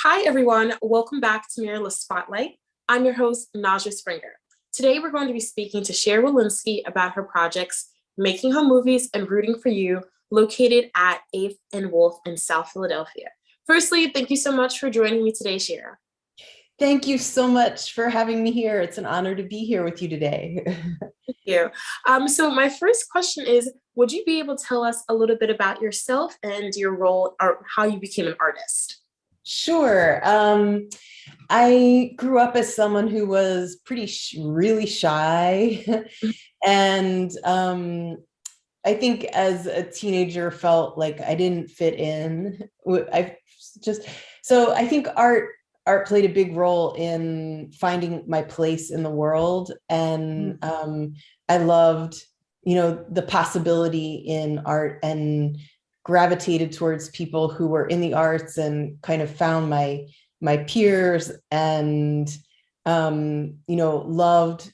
Hi, everyone. Welcome back to Muralist Spotlight. I'm your host, Naja Springer. Today, we're going to be speaking to Shira Walinsky about her projects, Making Home Movies and Rooting for You, located at 8th and Wolf in South Philadelphia. Firstly, thank you so much for joining me today, Shira. Thank you so much for having me here. It's an honor to be here with you today. Thank you. So my first question is, would you be able to tell us a little bit about yourself and your role or how you became an artist? Sure. I grew up as someone who was really shy. And I think as a teenager felt like I didn't fit in. I just, so I think art played a big role in finding my place in the world. And I loved, the possibility in art and gravitated towards people who were in the arts and kind of found my peers and loved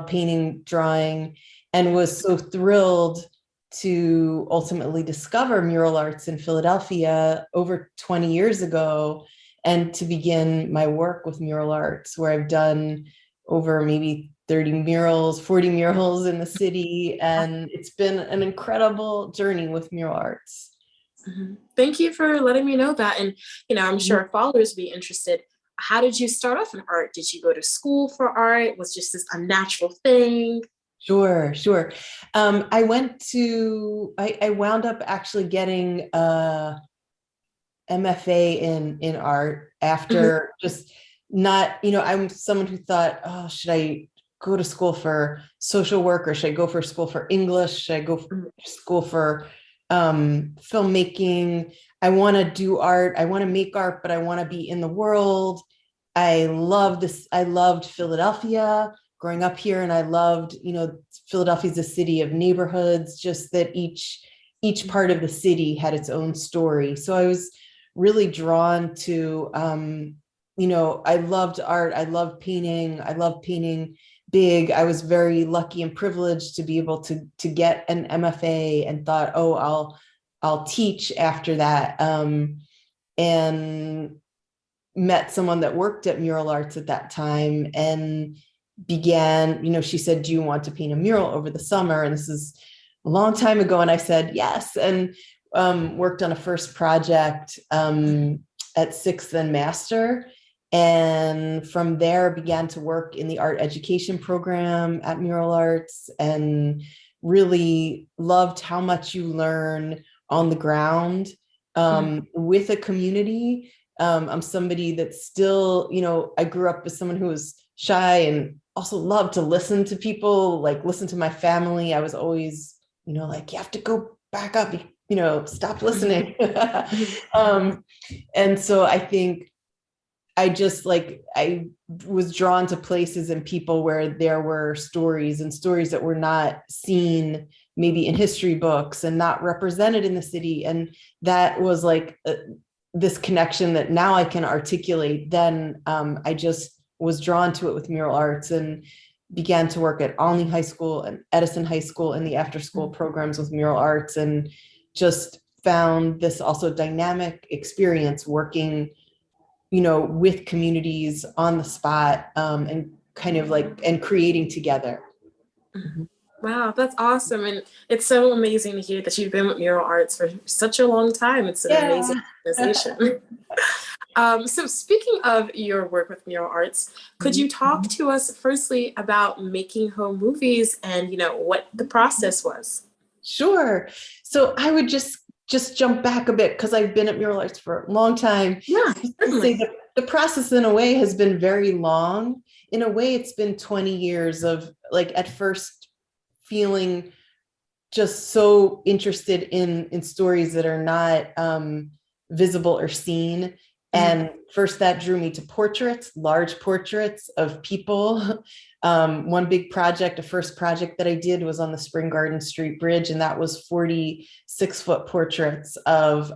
painting, drawing, and was so thrilled to ultimately discover mural arts in Philadelphia over 20 years ago and to begin my work with mural arts, where I've done over maybe 30 murals, 40 murals in the city. And it's been an incredible journey with mural arts. Thank you for letting me know that. And, I'm sure followers would be interested. How did you start off in art? Did you go to school for art? Was just this a natural thing? Sure. I wound up actually getting a MFA in art after just not, I'm someone who thought, oh, should I go to school for social work or should I go for school for English? Should I go for school for filmmaking? I want to do art. I want to make art, but I want to be in the world. I loved Philadelphia growing up here. And I loved, Philadelphia's a city of neighborhoods, just that each part of the city had its own story. So I was really drawn to, I loved art. I loved painting big. I was very lucky and privileged to be able to get an MFA and thought, oh, I'll teach after that. And met someone that worked at Mural Arts at that time and began, she said, do you want to paint a mural over the summer? And this is a long time ago. And I said, yes. And worked on a first project at Sixth and Master. And from there began to work in the art education program at Mural Arts and really loved how much you learn on the ground with a community. I'm somebody that's still, I grew up as someone who was shy and also loved to listen to people, like listen to my family. I was always, like, you have to go back up, stop listening. And so I think I was drawn to places and people where there were stories that were not seen maybe in history books and not represented in the city. And that was like this connection that now I can articulate. Then I just was drawn to it with mural arts and began to work at Alney High School and Edison High School in the after school programs with mural arts, and just found this also dynamic experience working, with communities on the spot and kind of and creating together. Wow, that's awesome. And it's so amazing to hear that you've been with mural arts for such a long time. It's an amazing organization. So speaking of your work with mural arts, could you talk to us firstly about making home movies and, what the process was? Sure. So I would just jump back a bit because I've been at mural arts for a long time. Yeah, certainly. The process in a way has been very long. In a way, it's been 20 years of at first feeling just so interested in stories that are not visible or seen. And first that drew me to portraits, large portraits of people. One big project, a first project that I did was on the Spring Garden Street Bridge. And that was 46-foot portraits of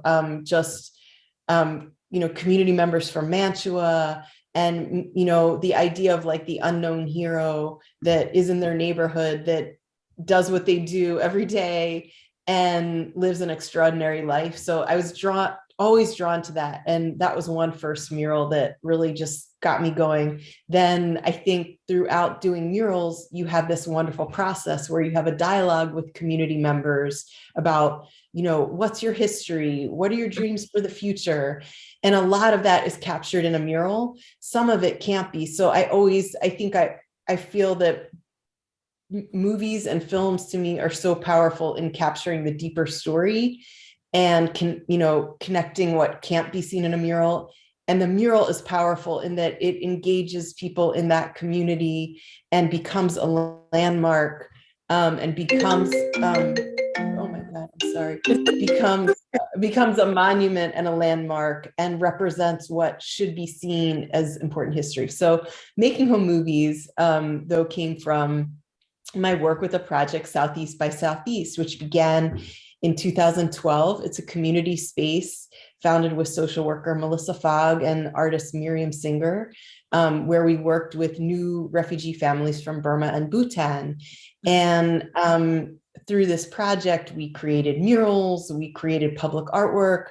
community members from Mantua. And, the idea of the unknown hero that is in their neighborhood that does what they do every day and lives an extraordinary life. So I was always drawn to that. And that was one first mural that really just got me going. Then I think throughout doing murals, you have this wonderful process where you have a dialogue with community members about, what's your history? What are your dreams for the future? And a lot of that is captured in a mural. Some of it can't be. So I feel that movies and films to me are so powerful in capturing the deeper story and connecting what can't be seen in a mural. And the mural is powerful in that it engages people in that community and becomes a landmark, and becomes oh my God, I'm sorry, becomes a monument and a landmark and represents what should be seen as important history. So making home movies, though, came from my work with a project, Southeast by Southeast, which began in 2012. It's a community space founded with social worker Melissa Fogg and artist Miriam Singer, where we worked with new refugee families from Burma and Bhutan. And through this project, we created murals, we created public artwork,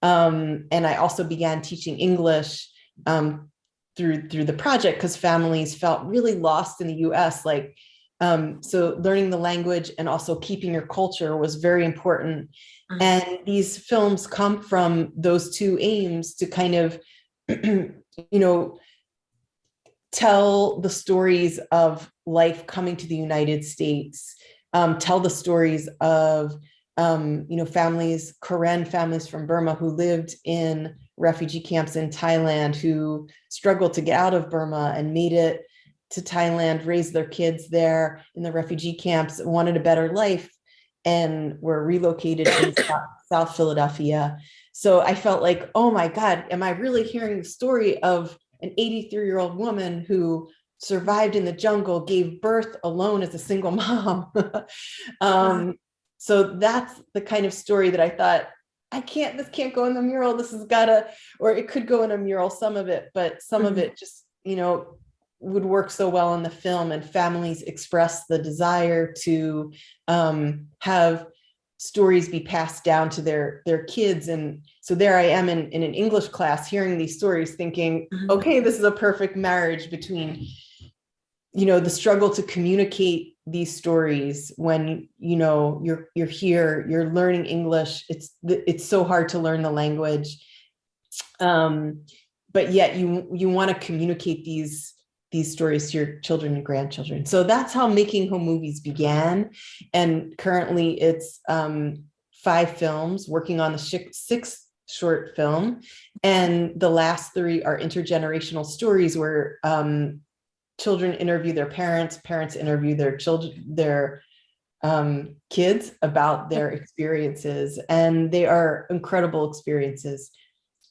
and I also began teaching English through the project because families felt really lost in the US. So learning the language and also keeping your culture was very important. And these films come from those two aims to kind of, tell the stories of life coming to the United States, tell the stories of, families, Karen families from Burma who lived in refugee camps in Thailand, who struggled to get out of Burma and made it to Thailand, raised their kids there in the refugee camps, wanted a better life, and were relocated in South Philadelphia. So I felt like, oh my God, am I really hearing the story of an 83-year-old woman who survived in the jungle, gave birth alone as a single mom? So that's the kind of story that I thought, this can't go in the mural. This has gotta, or it could go in a mural, some of it, but some of it just, would work so well in the film, and families express the desire to have stories be passed down to their kids. And so there I am in an English class hearing these stories thinking, okay, this is a perfect marriage between, the struggle to communicate these stories when, you're here, you're learning English. It's so hard to learn the language. But yet you want to communicate these stories to your children and grandchildren. So that's how Making Home Movies began. And currently it's 5 films, working on the 6th short film. And the last 3 are intergenerational stories where children interview their parents, parents interview their children, their kids about their experiences. And they are incredible experiences.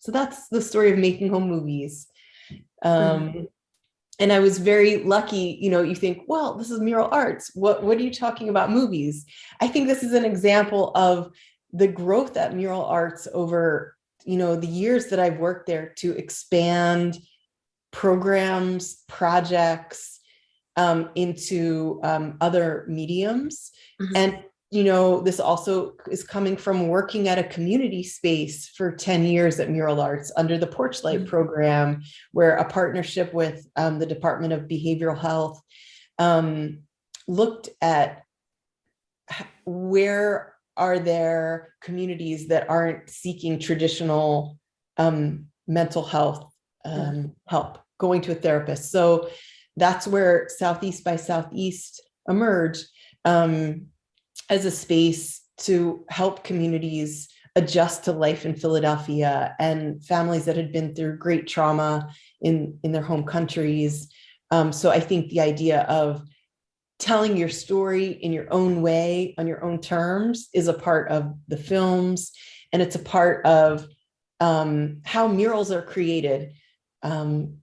So that's the story of Making Home Movies. And I was very lucky, you think, well, this is mural arts. What are you talking about movies? I think this is an example of the growth at mural arts over, the years that I've worked there to expand programs, projects into other mediums. And this also is coming from working at a community space for 10 years at Mural Arts under the Porchlight program, where a partnership with the Department of Behavioral Health looked at where are there communities that aren't seeking traditional mental health help, going to a therapist. So that's where Southeast by Southeast emerged. As a space to help communities adjust to life in Philadelphia and families that had been through great trauma in their home countries. So I think the idea of telling your story in your own way, on your own terms, is a part of the films. And it's a part of how murals are created.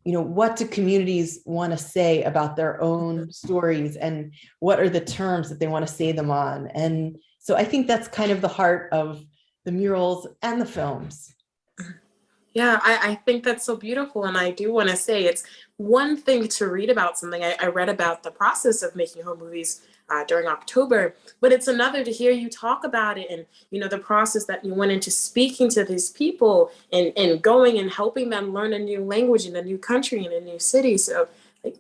What do communities want to say about their own stories, and what are the terms that they want to say them on? And so I think that's kind of the heart of the murals and the films. Yeah, I think that's so beautiful. And I do want to say it's one thing to read about something. I read about the process of making home movies during October, but it's another to hear you talk about it and, the process that you went into speaking to these people and going and helping them learn a new language in a new country in a new city. So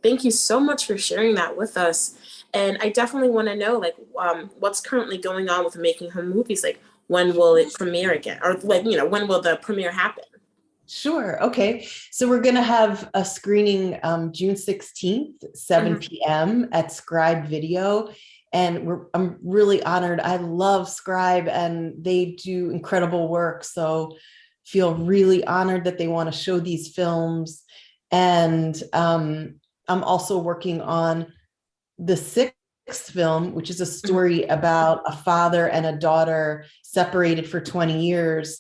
thank you so much for sharing that with us. And I definitely want to know what's currently going on with Making Home Movies. When will it premiere again? Or when will the premiere happen? Sure. Okay. So we're going to have a screening June 16th, 7 p.m. at Scribe Video. And I'm really honored. I love Scribe and they do incredible work. So feel really honored that they want to show these films. And I'm also working on the sixth film, which is a story about a father and a daughter separated for 20 years.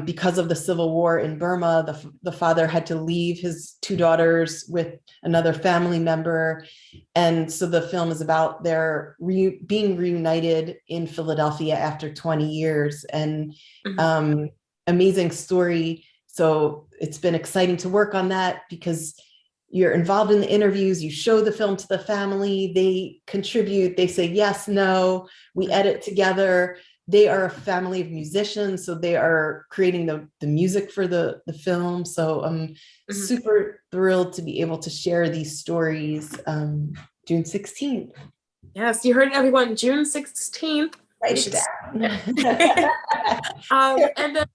Because of the civil war in Burma, the father had to leave his two daughters with another family member. And so the film is about their being reunited in Philadelphia after 20 years, and amazing story. So it's been exciting to work on that because you're involved in the interviews, you show the film to the family, they contribute, they say yes, no, we edit together. They are a family of musicians, so they are creating the music for the film. So I'm super thrilled to be able to share these stories June 16th. Yes, you heard it, everyone, June 16th. Write it down. And then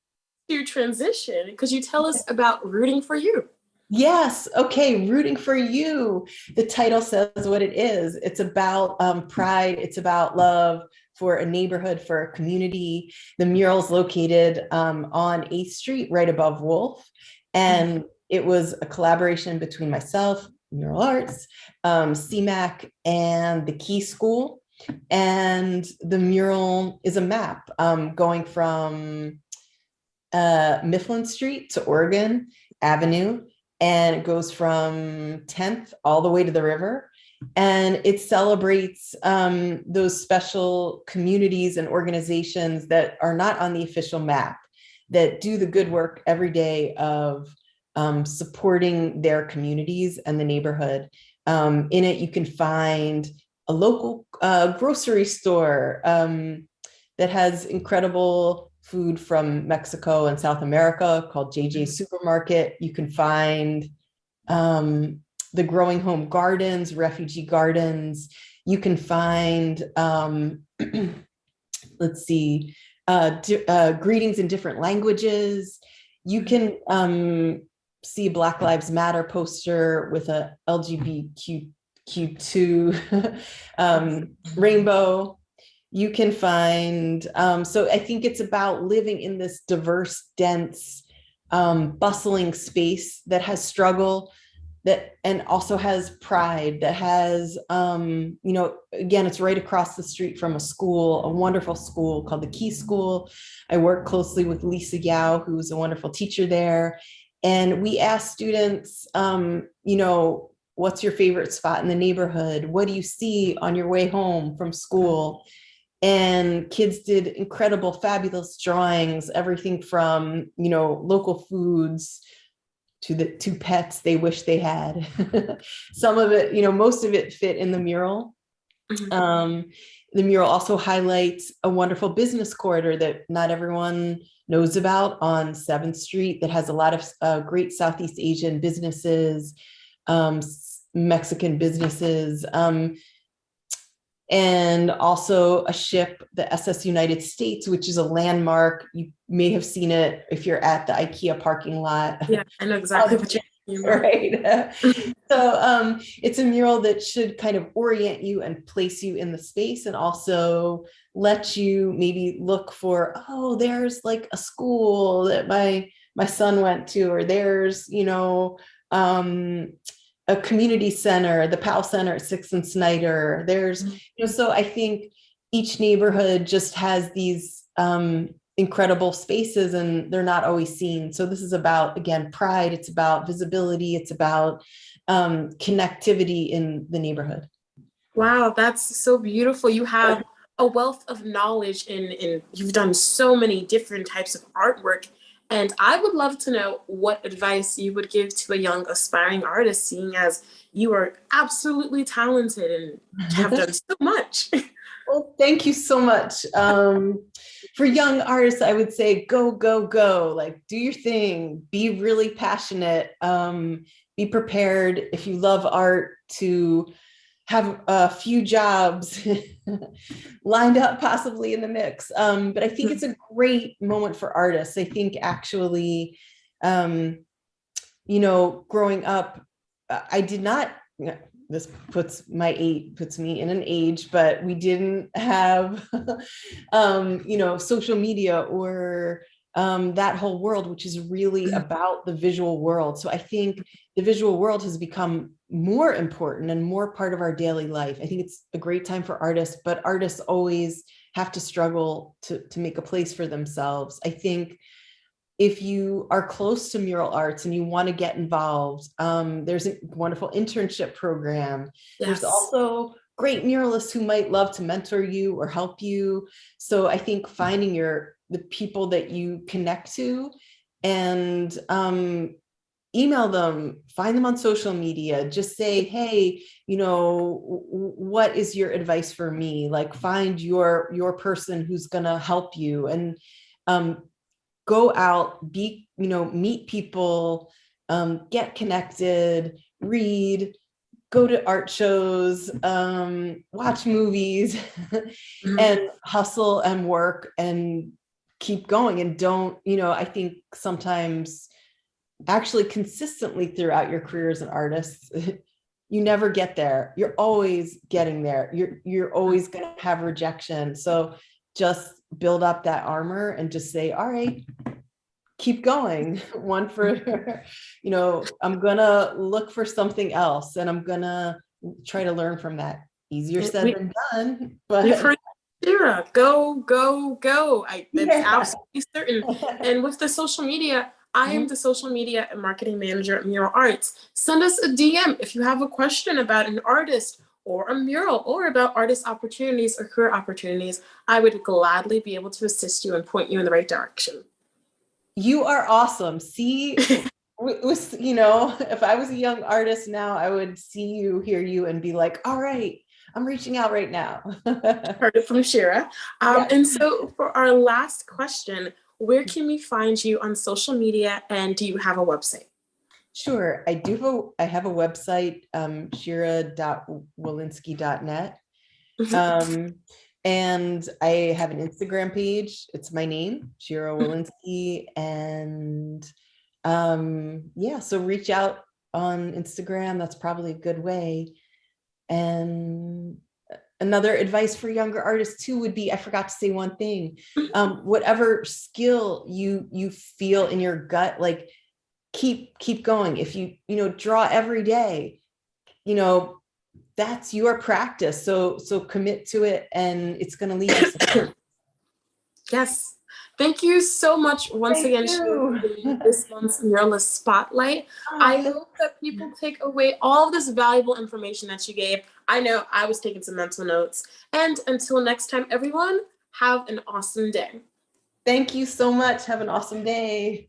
to transition, could you tell us about Rooting for You? Yes. Okay. Rooting for You. The title says what it is. It's about pride. It's about love for a neighborhood, for a community. The mural's located on 8th Street, right above Wolf. And it was a collaboration between myself, Mural Arts, CMAC, and the Key School. And the mural is a map going from Mifflin Street to Oregon Avenue. And it goes from 10th all the way to the river. And it celebrates those special communities and organizations that are not on the official map, that do the good work every day of supporting their communities and the neighborhood. In it, you can find a local grocery store that has incredible food from Mexico and South America called JJ's Supermarket. You can find the Growing Home Gardens, refugee gardens. You can find, let's see, greetings in different languages. You can see Black Lives Matter poster with a LGBTQ2 rainbow. You can find, so I think it's about living in this diverse, dense, bustling space that has struggle, that and also has pride, that has, again, it's right across the street from a school, a wonderful school called the Key School. I work closely with Lisa Yao, who's a wonderful teacher there. And we ask students, what's your favorite spot in the neighborhood? What do you see on your way home from school? And kids did incredible, fabulous drawings, everything from, local foods to the two pets they wish they had. Some of it, most of it fit in the mural. The mural also highlights a wonderful business corridor that not everyone knows about on 7th Street that has a lot of great Southeast Asian businesses, Mexican businesses, and also a ship, the SS United States, which is a landmark. You may have seen it if you're at the IKEA parking lot. Yeah, I know exactly what you mean. Right. So it's a mural that should kind of orient you and place you in the space, and also let you maybe look for, there's like a school that my son went to, or there's, a community center, the Powell Center at 6th and Snyder. There's, so I think each neighborhood just has these incredible spaces and they're not always seen. So this is about, again, pride. It's about visibility. It's about connectivity in the neighborhood. Wow, that's so beautiful. You have a wealth of knowledge and you've done so many different types of artwork. And I would love to know what advice you would give to a young aspiring artist, seeing as you are absolutely talented and have done so much. Well, thank you so much. For young artists, I would say go, go, go. Like, do your thing. Be really passionate. Be prepared, if you love art, to have a few jobs lined up possibly in the mix. But I think it's a great moment for artists. I think actually, growing up, I did not, this puts me in an age, but we didn't have, social media or that whole world, which is really about the visual world. So I think the visual world has become more important and more part of our daily life. I think it's a great time for artists, but artists always have to struggle to make a place for themselves. I think if you are close to mural arts and you want to get involved, there's a wonderful internship program. Yes. There's also great muralists who might love to mentor you or help you. So I think finding the people that you connect to and email them, find them on social media, just say, hey, what is your advice for me? Like, find your person who's gonna help you, and go out, meet people, get connected, read, go to art shows, watch movies, and hustle and work and keep going. And don't, I think sometimes actually consistently throughout your career as an artist, you never get there. You're always getting there. You're always going to have rejection. So just build up that armor and just say, all right, keep going. One for, I'm going to look for something else and I'm going to try to learn from that. Easier said than done. But we've heard Shira, go, go, go. That's absolutely certain. And with the social media, I am the social media and marketing manager at Mural Arts. Send us a DM if you have a question about an artist or a mural or about artist opportunities or career opportunities. I would gladly be able to assist you and point you in the right direction. You are awesome. See, if I was a young artist now, I would see you, hear you, and be like, all right, I'm reaching out right now. Heard it from Shira. And so for our last question, where can we find you on social media, and do you have a website? Sure, I do. I have a website, shira.walinsky.net. And I have an Instagram page. It's my name, Shira Walinsky. And so reach out on Instagram. That's probably a good way. And another advice for younger artists too would be, I forgot to say one thing, whatever skill you feel in your gut, like keep going. If you draw every day, that's your practice. So commit to it, and it's going to lead you somewhere. Yes. Thank you so much once again for this month's Muralist Spotlight. I hope that people take away all of this valuable information that you gave. I know I was taking some mental notes. And until next time, everyone, have an awesome day. Thank you so much. Have an awesome day.